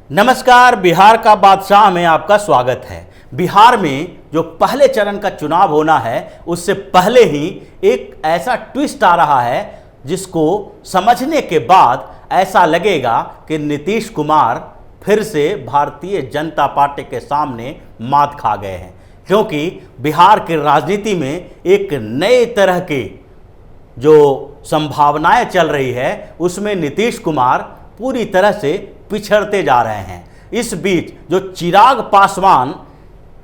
नमस्कार, बिहार का बादशाह में आपका स्वागत है। बिहार में जो पहले चरण का चुनाव होना है उससे पहले ही एक ऐसा ट्विस्ट आ रहा है जिसको समझने के बाद ऐसा लगेगा कि नीतीश कुमार फिर से भारतीय जनता पार्टी के सामने मात खा गए हैं, क्योंकि बिहार की राजनीति में एक नए तरह की जो संभावनाएं चल रही है उसमें नीतीश कुमार पूरी तरह से पिछड़ते जा रहे हैं। इस बीच जो चिराग पासवान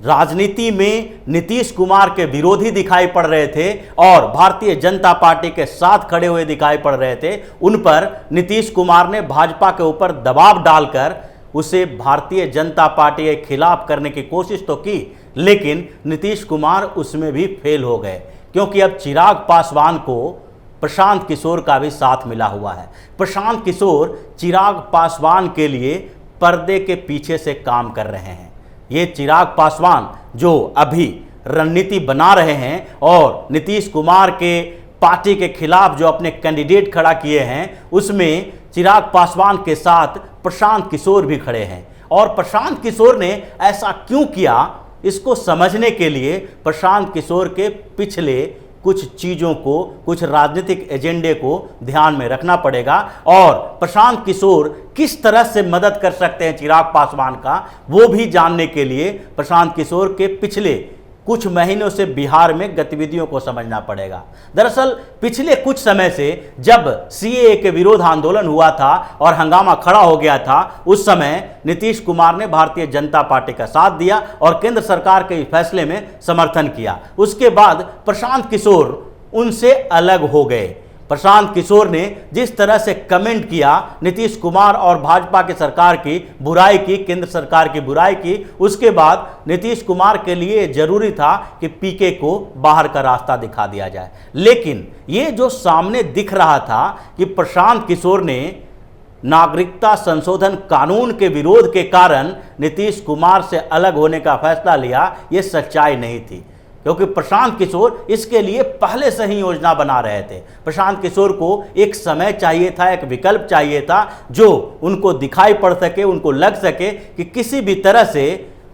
राजनीति में नीतीश कुमार के विरोधी दिखाई पड़ रहे थे और भारतीय जनता पार्टी के साथ खड़े हुए दिखाई पड़ रहे थे, उन पर नीतीश कुमार ने भाजपा के ऊपर दबाव डालकर उसे भारतीय जनता पार्टी के खिलाफ करने की कोशिश तो की, लेकिन नीतीश कुमार उसमें भी फेल हो गए, क्योंकि अब चिराग पासवान को प्रशांत किशोर का भी साथ मिला हुआ है। प्रशांत किशोर चिराग पासवान के लिए पर्दे के पीछे से काम कर रहे हैं। ये चिराग पासवान जो अभी रणनीति बना रहे हैं और नीतीश कुमार के पार्टी के खिलाफ जो अपने कैंडिडेट खड़ा किए हैं, उसमें चिराग पासवान के साथ प्रशांत किशोर भी खड़े हैं। और प्रशांत किशोर ने ऐसा क्यों किया, इसको समझने के लिए प्रशांत किशोर के पिछले कुछ चीज़ों को, कुछ राजनीतिक एजेंडे को ध्यान में रखना पड़ेगा और प्रशांत किशोर किस तरह से मदद कर सकते हैं चिराग पासवान का, वो भी जानने के लिए प्रशांत किशोर के पिछले कुछ महीनों से बिहार में गतिविधियों को समझना पड़ेगा। दरअसल पिछले कुछ समय से जब सीएए के विरोध आंदोलन हुआ था और हंगामा खड़ा हो गया था, उस समय नीतीश कुमार ने भारतीय जनता पार्टी का साथ दिया और केंद्र सरकार के फैसले में समर्थन किया। उसके बाद प्रशांत किशोर उनसे अलग हो गए। प्रशांत किशोर ने जिस तरह से कमेंट किया नीतीश कुमार और भाजपा की सरकार की बुराई की, केंद्र सरकार की बुराई की, उसके बाद नीतीश कुमार के लिए जरूरी था कि पीके को बाहर का रास्ता दिखा दिया जाए। लेकिन ये जो सामने दिख रहा था कि प्रशांत किशोर ने नागरिकता संशोधन कानून के विरोध के कारण नीतीश कुमार से अलग होने का फैसला लिया, ये सच्चाई नहीं थी, क्योंकि प्रशांत किशोर इसके लिए पहले से ही योजना बना रहे थे। प्रशांत किशोर को एक समय चाहिए था, एक विकल्प चाहिए था जो उनको दिखाई पड़ सके, उनको लग सके कि किसी भी तरह से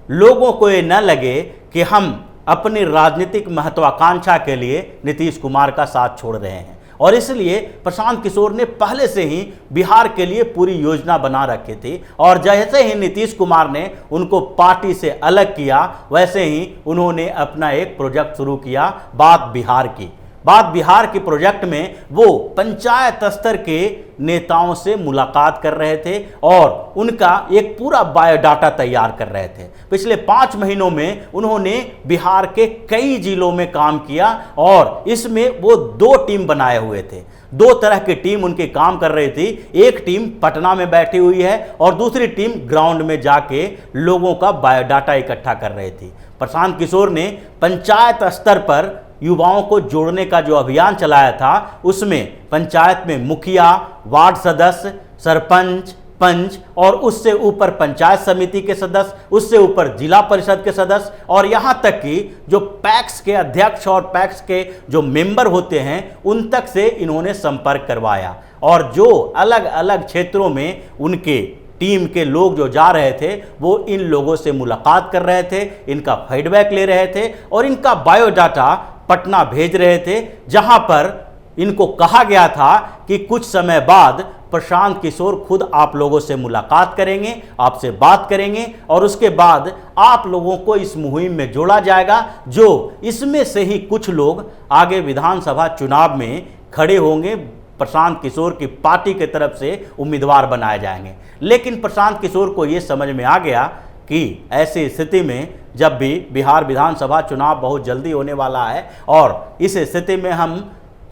लोगों को ये न लगे कि हम अपनी राजनीतिक महत्वाकांक्षा के लिए नीतीश कुमार का साथ छोड़ रहे हैं। और इसलिए प्रशांत किशोर ने पहले से ही बिहार के लिए पूरी योजना बना रखी थी और जैसे ही नीतीश कुमार ने उनको पार्टी से अलग किया, वैसे ही उन्होंने अपना एक प्रोजेक्ट शुरू किया, बात बिहार की। बात बिहार के प्रोजेक्ट में वो पंचायत स्तर के नेताओं से मुलाकात कर रहे थे और उनका एक पूरा बायोडाटा तैयार कर रहे थे। पिछले 5 महीनों में उन्होंने बिहार के कई जिलों में काम किया और इसमें वो 2 टीम बनाए हुए थे। 2 तरह की टीम उनके काम कर रही थी। एक टीम पटना में बैठी हुई है और दूसरी टीम ग्राउंड में जाके लोगों का बायोडाटा इकट्ठा कर रही थी। प्रशांत किशोर ने पंचायत स्तर पर युवाओं को जोड़ने का जो अभियान चलाया था, उसमें पंचायत में मुखिया, वार्ड सदस्य, सरपंच, पंच और उससे ऊपर पंचायत समिति के सदस्य, उससे ऊपर जिला परिषद के सदस्य और यहाँ तक कि जो पैक्स के अध्यक्ष और पैक्स के जो मेंबर होते हैं, उन तक से इन्होंने संपर्क करवाया। और जो अलग अलग क्षेत्रों में उनके टीम के लोग जो जा रहे थे, वो इन लोगों से मुलाकात कर रहे थे, इनका फीडबैक ले रहे थे और इनका बायोडाटा पटना भेज रहे थे, जहां पर इनको कहा गया था कि कुछ समय बाद प्रशांत किशोर खुद आप लोगों से मुलाकात करेंगे, आपसे बात करेंगे और उसके बाद आप लोगों को इस मुहिम में जोड़ा जाएगा, जो इसमें से ही कुछ लोग आगे विधानसभा चुनाव में खड़े होंगे, प्रशांत किशोर की पार्टी की तरफ से उम्मीदवार बनाए जाएंगे। लेकिन प्रशांत किशोर को यह समझ में आ गया कि ऐसी स्थिति में जब भी बिहार विधानसभा चुनाव बहुत जल्दी होने वाला है और इस स्थिति में हम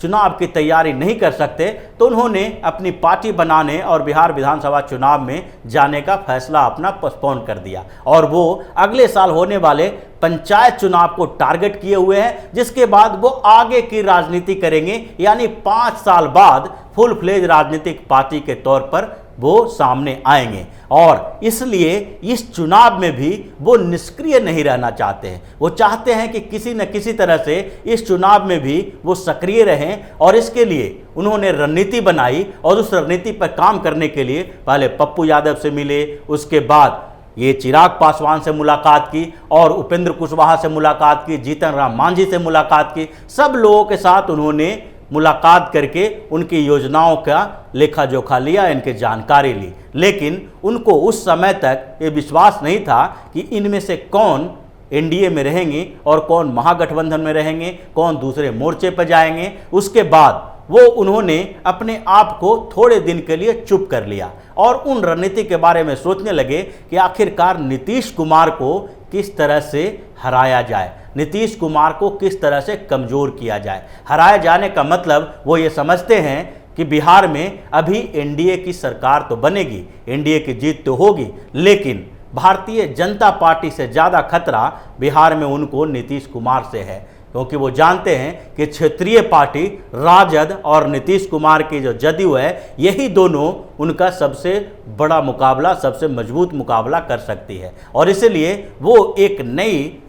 चुनाव की तैयारी नहीं कर सकते, तो उन्होंने अपनी पार्टी बनाने और बिहार विधानसभा चुनाव में जाने का फैसला अपना पोस्टपोन कर दिया और वो अगले साल होने वाले पंचायत चुनाव को टारगेट किए हुए हैं, जिसके बाद वो आगे की राजनीति करेंगे, यानी 5 साल बाद फुल फ्लेज राजनीतिक पार्टी के तौर पर वो सामने आएंगे। और इसलिए इस चुनाव में भी वो निष्क्रिय नहीं रहना चाहते हैं। वो चाहते हैं कि किसी न किसी तरह से इस चुनाव में भी वो सक्रिय रहें, और इसके लिए उन्होंने रणनीति बनाई और उस रणनीति पर काम करने के लिए पहले पप्पू यादव से मिले, उसके बाद ये चिराग पासवान से मुलाकात की और उपेंद्र कुशवाहा से मुलाकात की, जीतन राम मांझी से मुलाकात की। सब लोगों के साथ उन्होंने मुलाकात करके उनकी योजनाओं का लेखा जोखा लिया, इनकी जानकारी ली। लेकिन उनको उस समय तक ये विश्वास नहीं था कि इनमें से कौन एनडीए में रहेंगे और कौन महागठबंधन में रहेंगे, कौन दूसरे मोर्चे पर जाएंगे। उसके बाद वो उन्होंने अपने आप को थोड़े दिन के लिए चुप कर लिया और उन रणनीति के बारे में सोचने लगे कि आखिरकार नीतीश कुमार को किस तरह से हराया जाए, नीतीश कुमार को किस तरह से कमज़ोर किया जाए। हराया जाने का मतलब वो ये समझते हैं कि बिहार में अभी एनडीए की सरकार तो बनेगी, एनडीए की जीत तो होगी, लेकिन भारतीय जनता पार्टी से ज़्यादा खतरा बिहार में उनको नीतीश कुमार से है, क्योंकि वो जानते हैं कि क्षेत्रीय पार्टी राजद और नीतीश कुमार की जो जदयू है, यही दोनों उनका सबसे बड़ा मुकाबला, सबसे मजबूत मुकाबला कर सकती है। और इसलिए वो एक नई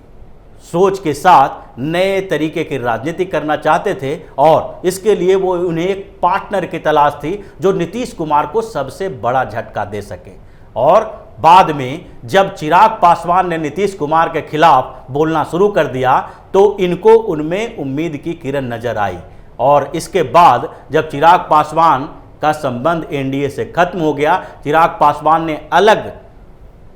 सोच के साथ नए तरीके की राजनीति करना चाहते थे, और इसके लिए वो उन्हें एक पार्टनर की तलाश थी जो नीतीश कुमार को सबसे बड़ा झटका दे सके। और बाद में जब चिराग पासवान ने नीतीश कुमार के खिलाफ बोलना शुरू कर दिया तो इनको उनमें उम्मीद की किरण नजर आई। और इसके बाद जब चिराग पासवान का संबंध एनडीए से खत्म हो गया, चिराग पासवान ने अलग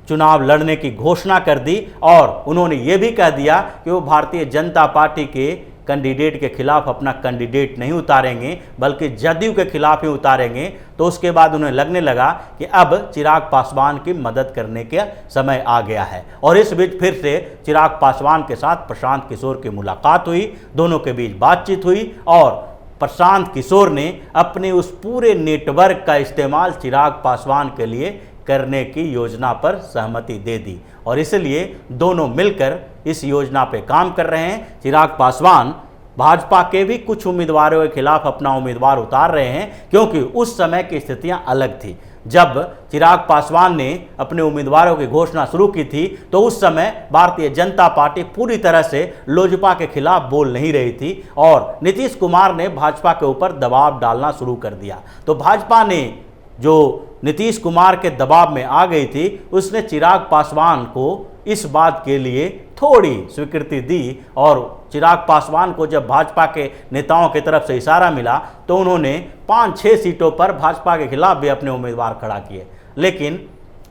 चुनाव लड़ने की घोषणा कर दी और उन्होंने ये भी कह दिया कि वो भारतीय जनता पार्टी के कैंडिडेट के खिलाफ अपना कैंडिडेट नहीं उतारेंगे, बल्कि जदयू के खिलाफ ही उतारेंगे। तो उसके बाद उन्हें लगने लगा कि अब चिराग पासवान की मदद करने का समय आ गया है। और इस बीच फिर से चिराग पासवान के साथ प्रशांत किशोर की मुलाकात हुई, दोनों के बीच बातचीत हुई और प्रशांत किशोर ने अपने उस पूरे नेटवर्क का इस्तेमाल चिराग पासवान के लिए करने की योजना पर सहमति दे दी। और इसलिए दोनों मिलकर इस योजना पे काम कर रहे हैं। चिराग पासवान भाजपा के भी कुछ उम्मीदवारों के खिलाफ अपना उम्मीदवार उतार रहे हैं, क्योंकि उस समय की स्थितियां अलग थी। जब चिराग पासवान ने अपने उम्मीदवारों की घोषणा शुरू की थी तो उस समय भारतीय जनता पार्टी पूरी तरह से लोजपा के खिलाफ बोल नहीं रही थी और नीतीश कुमार ने भाजपा के ऊपर दबाव डालना शुरू कर दिया। तो भाजपा ने जो नीतीश कुमार के दबाव में आ गई थी, उसने चिराग पासवान को इस बात के लिए थोड़ी स्वीकृति दी। और चिराग पासवान को जब भाजपा के नेताओं की तरफ से इशारा मिला तो उन्होंने 5-6 सीटों पर भाजपा के खिलाफ भी अपने उम्मीदवार खड़ा किए। लेकिन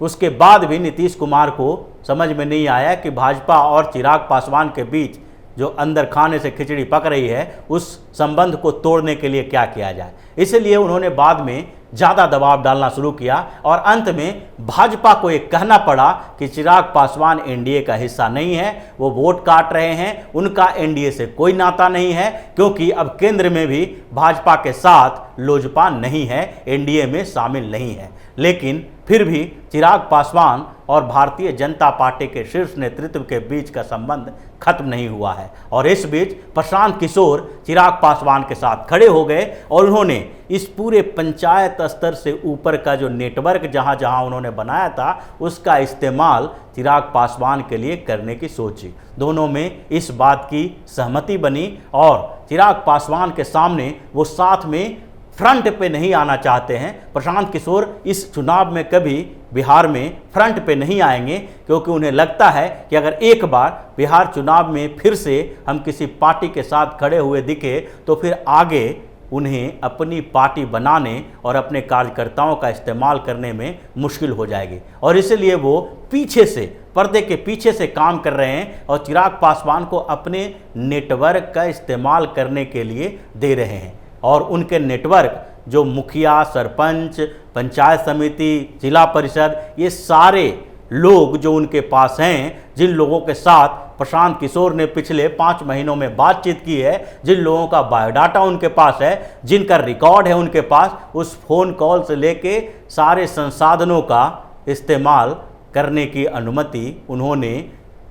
उसके बाद भी नीतीश कुमार को समझ में नहीं आया कि भाजपा और चिराग पासवान के बीच जो अंदर खाने से खिचड़ी पक रही है, उस संबंध को तोड़ने के लिए क्या किया जाए। इसलिए उन्होंने बाद में ज़्यादा दबाव डालना शुरू किया और अंत में भाजपा को ये कहना पड़ा कि चिराग पासवान एनडीए का हिस्सा नहीं है, वो वोट काट रहे हैं, उनका एनडीए से कोई नाता नहीं है, क्योंकि अब केंद्र में भी भाजपा के साथ लोजपा नहीं है, एनडीए में शामिल नहीं है। लेकिन फिर भी चिराग पासवान और भारतीय जनता पार्टी के शीर्ष नेतृत्व के बीच का संबंध खत्म नहीं हुआ है। और इस बीच प्रशांत किशोर चिराग पासवान के साथ खड़े हो गए और उन्होंने इस पूरे पंचायत स्तर से ऊपर का जो नेटवर्क जहां जहां उन्होंने बनाया था, उसका इस्तेमाल चिराग पासवान के लिए करने की सोची। दोनों में इस बात की सहमति बनी और चिराग पासवान के सामने वो साथ में फ्रंट पे नहीं आना चाहते हैं। प्रशांत किशोर इस चुनाव में कभी बिहार में फ्रंट पे नहीं आएंगे, क्योंकि उन्हें लगता है कि अगर एक बार बिहार चुनाव में फिर से हम किसी पार्टी के साथ खड़े हुए दिखे तो फिर आगे उन्हें अपनी पार्टी बनाने और अपने कार्यकर्ताओं का इस्तेमाल करने में मुश्किल हो जाएगी। और इसलिए वो पीछे से, पर्दे के पीछे से काम कर रहे हैं और चिराग पासवान को अपने नेटवर्क का इस्तेमाल करने के लिए दे रहे हैं। और उनके नेटवर्क जो मुखिया, सरपंच, पंचायत समिति, जिला परिषद, ये सारे लोग जो उनके पास हैं, जिन लोगों के साथ प्रशांत किशोर ने पिछले 5 महीनों में बातचीत की है, जिन लोगों का बायोडाटा उनके पास है, जिनका रिकॉर्ड है उनके पास, उस फोन कॉल से लेके सारे संसाधनों का इस्तेमाल करने की अनुमति उन्होंने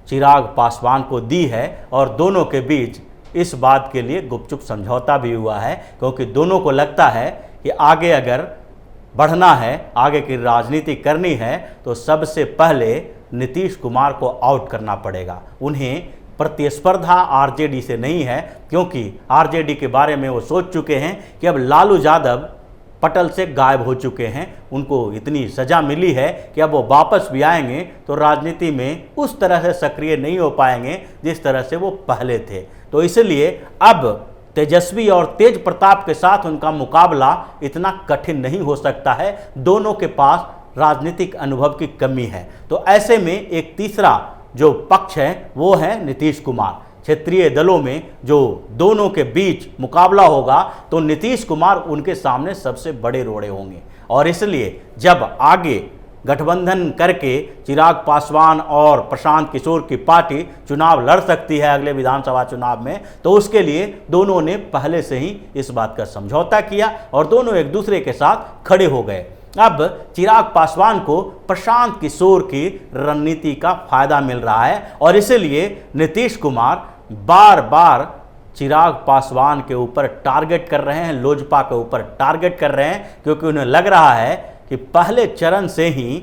चिराग पासवान को दी है। और दोनों के बीच इस बात के लिए गुपचुप समझौता भी हुआ है, क्योंकि दोनों को लगता है कि आगे अगर बढ़ना है, आगे की राजनीति करनी है, तो सबसे पहले नीतीश कुमार को आउट करना पड़ेगा। उन्हें प्रतिस्पर्धा आरजेडी से नहीं है, क्योंकि आरजेडी के बारे में वो सोच चुके हैं कि अब लालू यादव पटल से गायब हो चुके हैं। उनको इतनी सज़ा मिली है कि अब वो वापस भी आएंगे तो राजनीति में उस तरह से सक्रिय नहीं हो पाएंगे जिस तरह से वो पहले थे। तो इसलिए अब तेजस्वी और तेज प्रताप के साथ उनका मुकाबला इतना कठिन नहीं हो सकता है। दोनों के पास राजनीतिक अनुभव की कमी है। तो ऐसे में एक तीसरा जो पक्ष है वो है नीतीश कुमार। क्षेत्रीय दलों में जो दोनों के बीच मुकाबला होगा तो नीतीश कुमार उनके सामने सबसे बड़े रोड़े होंगे। और इसलिए जब आगे गठबंधन करके चिराग पासवान और प्रशांत किशोर की पार्टी चुनाव लड़ सकती है अगले विधानसभा चुनाव में, तो उसके लिए दोनों ने पहले से ही इस बात का समझौता किया और दोनों एक दूसरे के साथ खड़े हो गए। अब चिराग पासवान को प्रशांत किशोर की रणनीति का फायदा मिल रहा है और इसलिए नीतीश कुमार बार बार चिराग पासवान के ऊपर टारगेट कर रहे हैं, लोजपा के ऊपर टारगेट कर रहे हैं, क्योंकि उन्हें लग रहा है कि पहले चरण से ही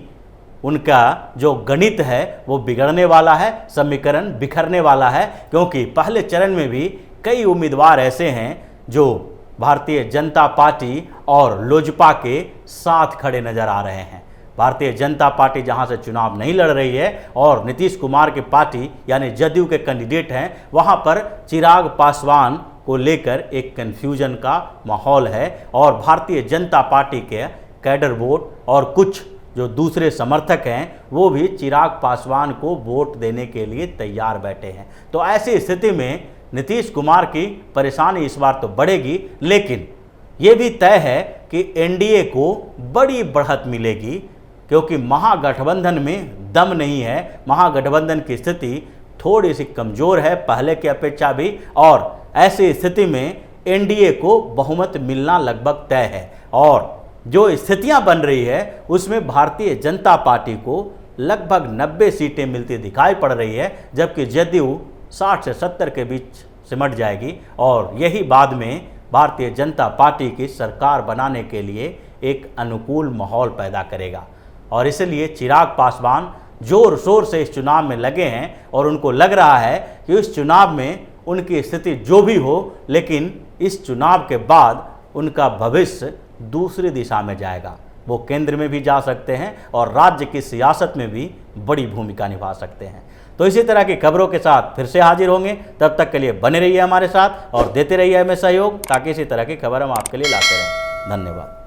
उनका जो गणित है वो बिगड़ने वाला है, समीकरण बिखरने वाला है। क्योंकि पहले चरण में भी कई उम्मीदवार ऐसे हैं जो भारतीय जनता पार्टी और लोजपा के साथ खड़े नजर आ रहे हैं। भारतीय जनता पार्टी जहां से चुनाव नहीं लड़ रही है और नीतीश कुमार की पार्टी यानी जदयू के कैंडिडेट हैं, वहां पर चिराग पासवान को लेकर एक कन्फ्यूजन का माहौल है और भारतीय जनता पार्टी के कैडर वोट और कुछ जो दूसरे समर्थक हैं वो भी चिराग पासवान को वोट देने के लिए तैयार बैठे हैं। तो ऐसी स्थिति में नीतीश कुमार की परेशानी इस बार तो बढ़ेगी, लेकिन ये भी तय है कि एनडीए को बड़ी बढ़त मिलेगी, क्योंकि महागठबंधन में दम नहीं है। महागठबंधन की स्थिति थोड़ी सी कमज़ोर है पहले की अपेक्षा भी, और ऐसी स्थिति में एनडीए को बहुमत मिलना लगभग तय है। और जो स्थितियां बन रही है उसमें भारतीय जनता पार्टी को लगभग 90 सीटें मिलती दिखाई पड़ रही है, जबकि जदयू 60 से 70 के बीच सिमट जाएगी और यही बाद में भारतीय जनता पार्टी की सरकार बनाने के लिए एक अनुकूल माहौल पैदा करेगा। और इसलिए चिराग पासवान जोर शोर से इस चुनाव में लगे हैं और उनको लग रहा है कि इस चुनाव में उनकी स्थिति जो भी हो, लेकिन इस चुनाव के बाद उनका भविष्य दूसरी दिशा में जाएगा। वो केंद्र में भी जा सकते हैं और राज्य की सियासत में भी बड़ी भूमिका निभा सकते हैं। तो इसी तरह की खबरों के साथ फिर से हाजिर होंगे। तब तक के लिए बने रहिए हमारे साथ और देते रहिए हमें सहयोग, ताकि इसी तरह की खबर हम आपके लिए लाते रहें। धन्यवाद।